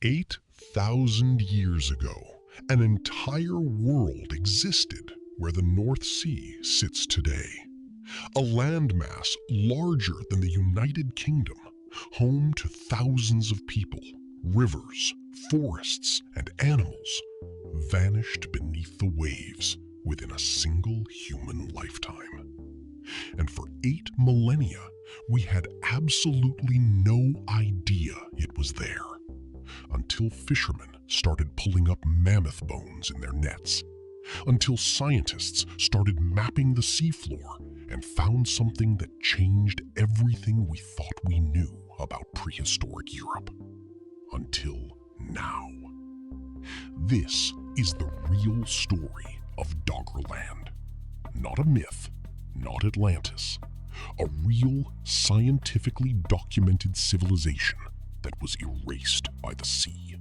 8,000 years ago, an entire world existed where the North Sea sits today. A landmass larger than the United Kingdom, home to thousands of people, rivers, forests, and animals, vanished beneath the waves within a single human lifetime. And for 8 millennia, we had absolutely no idea it was there, until fishermen started pulling up mammoth bones in their nets, until scientists started mapping the seafloor and found something that changed everything we thought we knew about prehistoric Europe. Until now. This is the real story of Doggerland. Not a myth, not Atlantis. A real, scientifically documented civilization that was erased by the sea,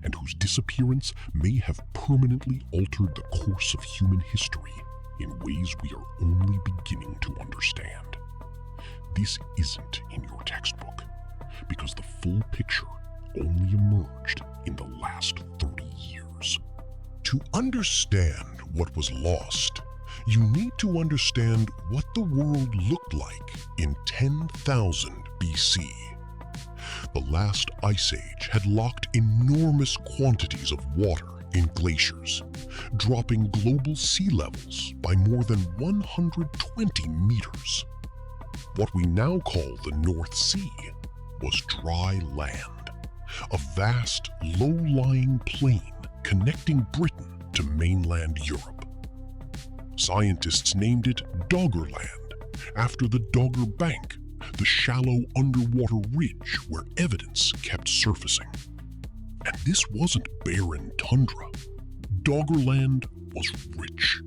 and whose disappearance may have permanently altered the course of human history in ways we are only beginning to understand. This isn't in your textbook, because the full picture only emerged in the last 30 years. To understand what was lost, you need to understand what the world looked like in 10,000 BC. The last ice age had locked enormous quantities of water in glaciers, dropping global sea levels by more than 120 meters. What we now call the North Sea was dry land, a vast, low-lying plain connecting Britain to mainland Europe. Scientists named it Doggerland, after the Dogger Bank, the shallow underwater ridge where evidence kept surfacing. And this wasn't barren tundra. Doggerland was rich.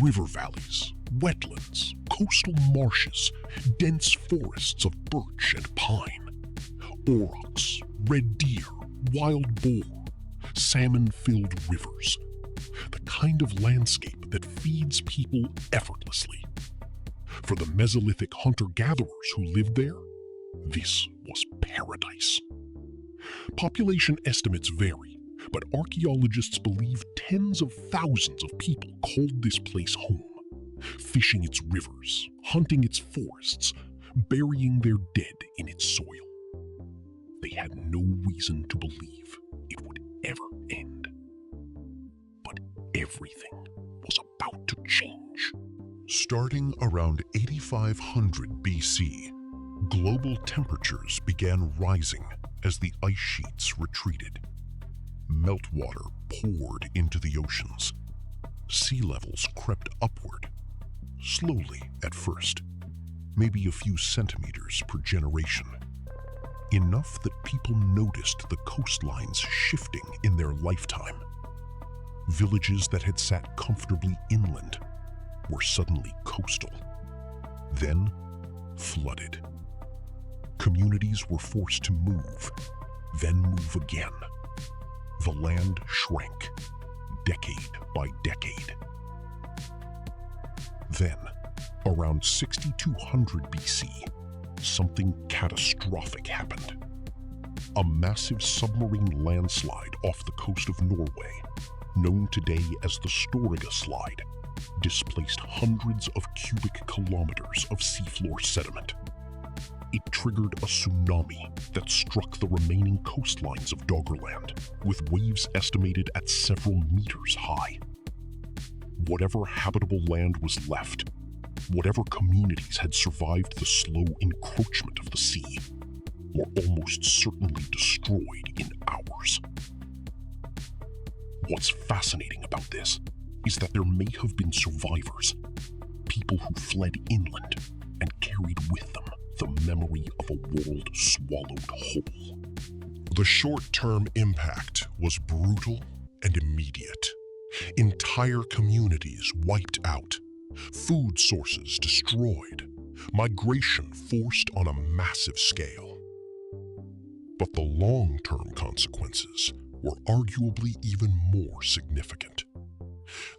River valleys, wetlands, coastal marshes, dense forests of birch and pine, aurochs, red deer, wild boar, salmon-filled rivers. The kind of landscape that feeds people effortlessly. For the Mesolithic hunter-gatherers who lived there, this was paradise. Population estimates vary, but archaeologists believe tens of thousands of people called this place home, fishing its rivers, hunting its forests, burying their dead in its soil. They had no reason to believe it would ever end. But everything was about to change. Starting around 8500 BC, global temperatures began rising as the ice sheets retreated. Meltwater poured into the oceans. Sea levels crept upward, slowly at first, maybe a few centimeters per generation. Enough that people noticed the coastlines shifting in their lifetime. Villages that had sat comfortably inland were suddenly coastal, then flooded. Communities were forced to move, then move again. The land shrank, decade by decade. Then, around 6200 BC, something catastrophic happened. A massive submarine landslide off the coast of Norway, known today as the Storegga Slide, displaced hundreds of cubic kilometers of seafloor sediment. It triggered a tsunami that struck the remaining coastlines of Doggerland, with waves estimated at several meters high. Whatever habitable land was left, whatever communities had survived the slow encroachment of the sea, were almost certainly destroyed in hours. What's fascinating about this is that there may have been survivors, people who fled inland and carried with them the memory of a world swallowed whole. The short-term impact was brutal and immediate. Entire communities wiped out, food sources destroyed, migration forced on a massive scale. But the long-term consequences were arguably even more significant.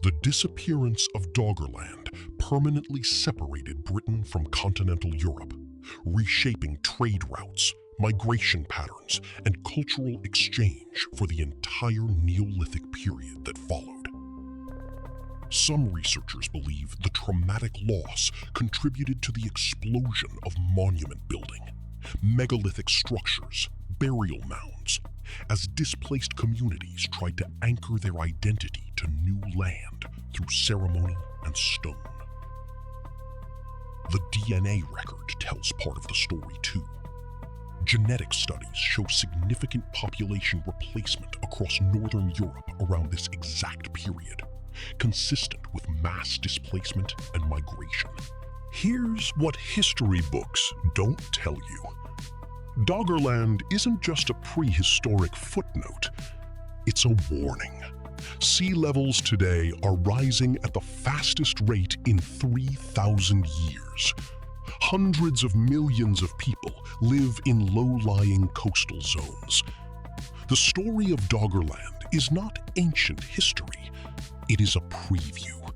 The disappearance of Doggerland permanently separated Britain from continental Europe, reshaping trade routes, migration patterns, and cultural exchange for the entire Neolithic period that followed. Some researchers believe the traumatic loss contributed to the explosion of monument building, megalithic structures, burial mounds, as displaced communities tried to anchor their identity to new land through ceremony and stone. The DNA record tells part of the story too. Genetic studies show significant population replacement across northern Europe around this exact period, consistent with mass displacement and migration. Here's what history books don't tell you. Doggerland isn't just a prehistoric footnote, it's a warning. Sea levels today are rising at the fastest rate in 3,000 years. Hundreds of millions of people live in low-lying coastal zones. The story of Doggerland is not ancient history, it is a preview.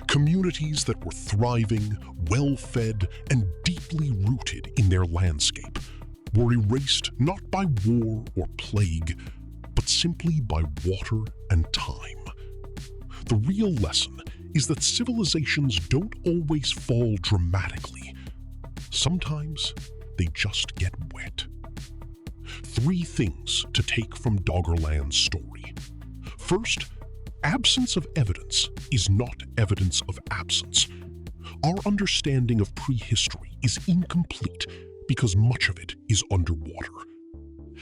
Communities that were thriving, well-fed, and deeply rooted in their landscape were erased not by war or plague, but simply by water and time. The real lesson is that civilizations don't always fall dramatically. Sometimes they just get wet. 3 things to take from Doggerland's story. First, absence of evidence is not evidence of absence. Our understanding of prehistory is incomplete because much of it is underwater.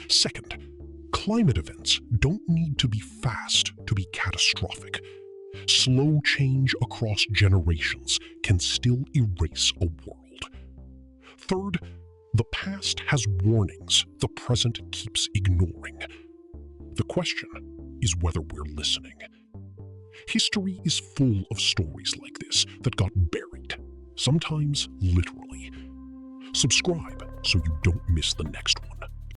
Second, climate events don't need to be fast to be catastrophic. Slow change across generations can still erase a world. Third, the past has warnings the present keeps ignoring. The question is whether we're listening. History is full of stories like this that got buried, sometimes literally. Subscribe so you don't miss the next one.